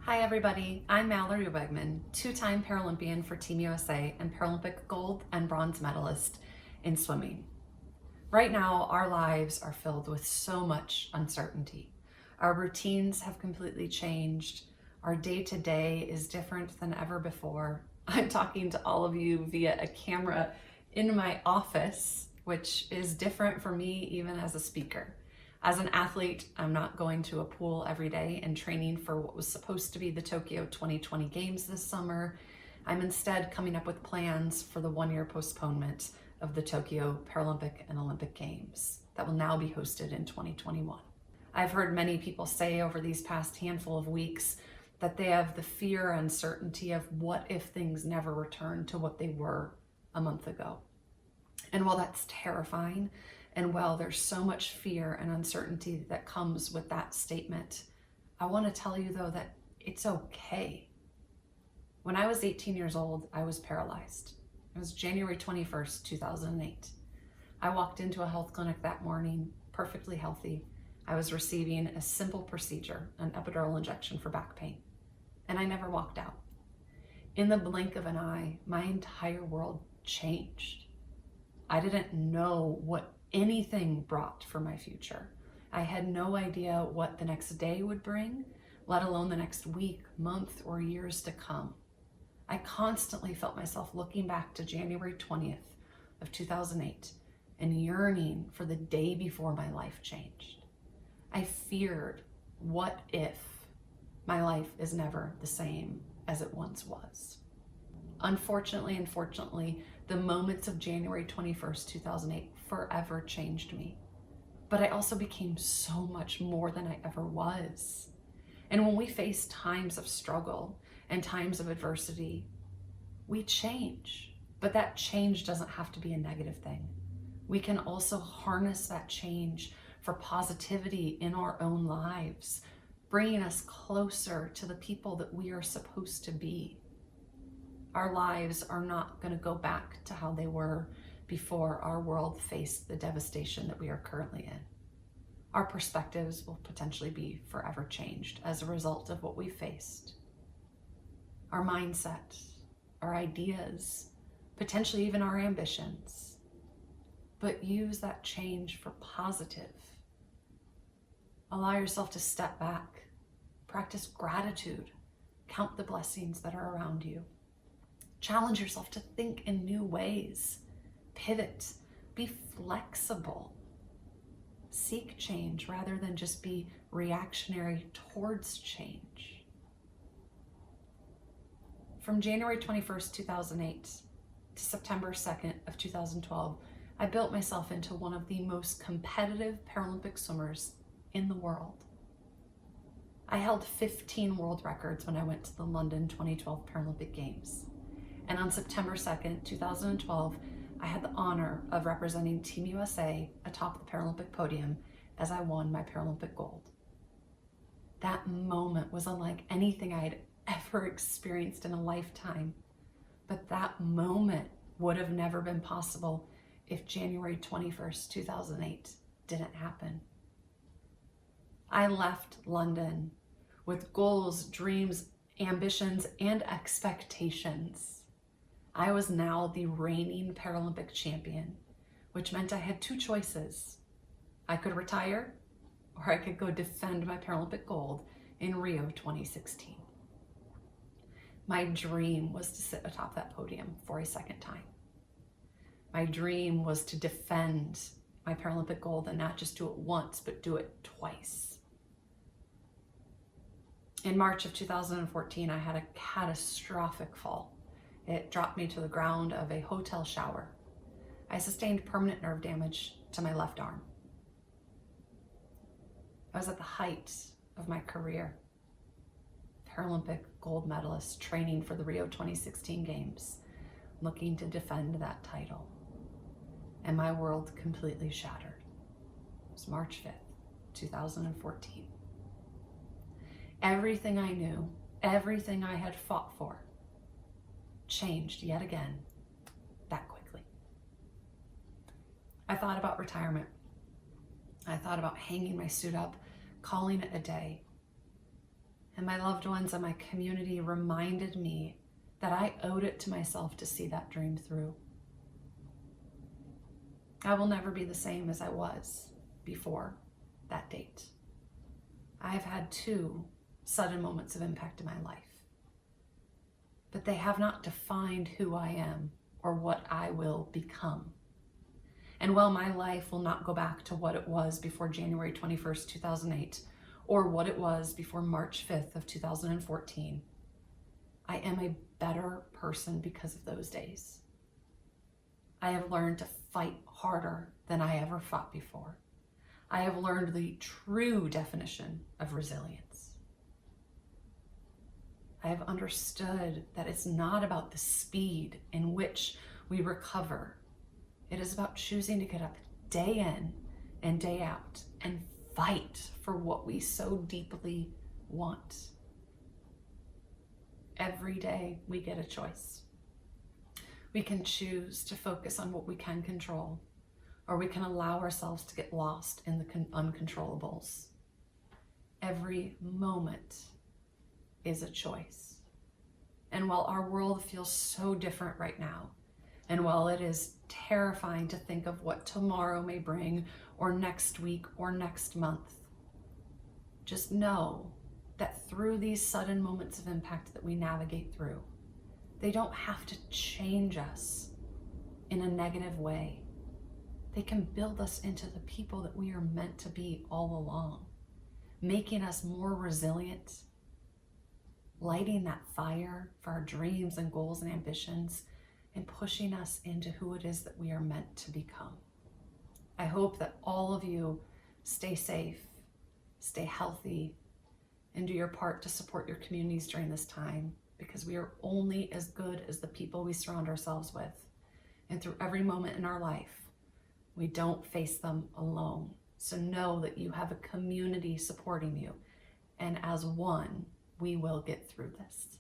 Hi everybody, I'm Mallory Weggemann, two-time Paralympian for Team USA and Paralympic gold and bronze medalist in swimming. Right now, our lives are filled with so much uncertainty. Our routines have completely changed. Our day-to-day is different than ever before. I'm talking to all of you via a camera in my office, which is different for me even as a speaker. As an athlete, I'm not going to a pool every day and training for what was supposed to be the Tokyo 2020 Games this summer. I'm instead coming up with plans for the one-year postponement of the Tokyo Paralympic and Olympic Games that will now be hosted in 2021. I've heard many people say over these past handful of weeks that they have the fear and uncertainty of what if things never return to what they were a month ago. And while that's terrifying, and while there's so much fear and uncertainty that comes with that statement, I want to tell you though that it's okay. When I was 18 years old, I was paralyzed. It was January 21st, 2008. I walked into a health clinic that morning, perfectly healthy. I was receiving a simple procedure, an epidural injection for back pain, and I never walked out. In the blink of an eye, my entire world changed. I didn't know what anything brought for my future. I had no idea what the next day would bring, let alone the next week, month, or years to come. I constantly felt myself looking back to January 20th of 2008 and yearning for the day before my life changed. I feared, what if my life is never the same as it once was? Unfortunately and fortunately, the moments of January 21st, 2008 forever changed me. But I also became so much more than I ever was. And when we face times of struggle and times of adversity, we change. But that change doesn't have to be a negative thing. We can also harness that change for positivity in our own lives, bringing us closer to the people that we are supposed to be. Our lives are not going to go back to how they were before our world faced the devastation that we are currently in. Our perspectives will potentially be forever changed as a result of what we faced. Our mindset, our ideas, potentially even our ambitions. But use that change for positive. Allow yourself to step back, practice gratitude, count the blessings that are around you. Challenge yourself to think in new ways, pivot, be flexible, seek change rather than just be reactionary towards change. From January 21st, 2008 to September 2nd of 2012, I built myself into one of the most competitive Paralympic swimmers in the world. I held 15 world records when I went to the London 2012 Paralympic Games. And on September 2nd, 2012, I had the honor of representing Team USA atop the Paralympic podium as I won my Paralympic gold. That moment was unlike anything I had ever experienced in a lifetime. But that moment would have never been possible if January 21st, 2008 didn't happen. I left London with goals, dreams, ambitions, and expectations. I was now the reigning Paralympic champion, which meant I had two choices. I could retire, or I could go defend my Paralympic gold in Rio 2016. My dream was to sit atop that podium for a second time. My dream was to defend my Paralympic gold and not just do it once, but do it twice. In March of 2014, I had a catastrophic fall. It dropped me to the ground of a hotel shower. I sustained permanent nerve damage to my left arm. I was at the height of my career. Paralympic gold medalist training for the Rio 2016 Games, looking to defend that title. And my world completely shattered. It was March 5th, 2014. Everything I knew, everything I had fought for, changed yet again that quickly. I thought about retirement. I thought about hanging my suit up, calling it a day. And my loved ones and my community reminded me that I owed it to myself to see that dream through. I will never be the same as I was before that date. I've had 2 sudden moments of impact in my life, but they have not defined who I am or what I will become. And while my life will not go back to what it was before January 21st, 2008, or what it was before March 5th of 2014, I am a better person because of those days. I have learned to fight harder than I ever fought before. I have learned the true definition of resilience. I have understood that it's not about the speed in which we recover. It is about choosing to get up day in and day out and fight for what we so deeply want. Every day we get a choice. We can choose to focus on what we can control, or we can allow ourselves to get lost in the uncontrollables. Every moment is a choice. And while our world feels so different right now, and while it is terrifying to think of what tomorrow may bring, or next week, or next month, just know that through these sudden moments of impact that we navigate through, they don't have to change us in a negative way. They can build us into the people that we are meant to be all along, making us more resilient, lighting that fire for our dreams and goals and ambitions, and pushing us into who it is that we are meant to become. I hope that all of you stay safe, stay healthy, and do your part to support your communities during this time, because we are only as good as the people we surround ourselves with. And through every moment in our life, we don't face them alone. So know that you have a community supporting you, and as one, we will get through this.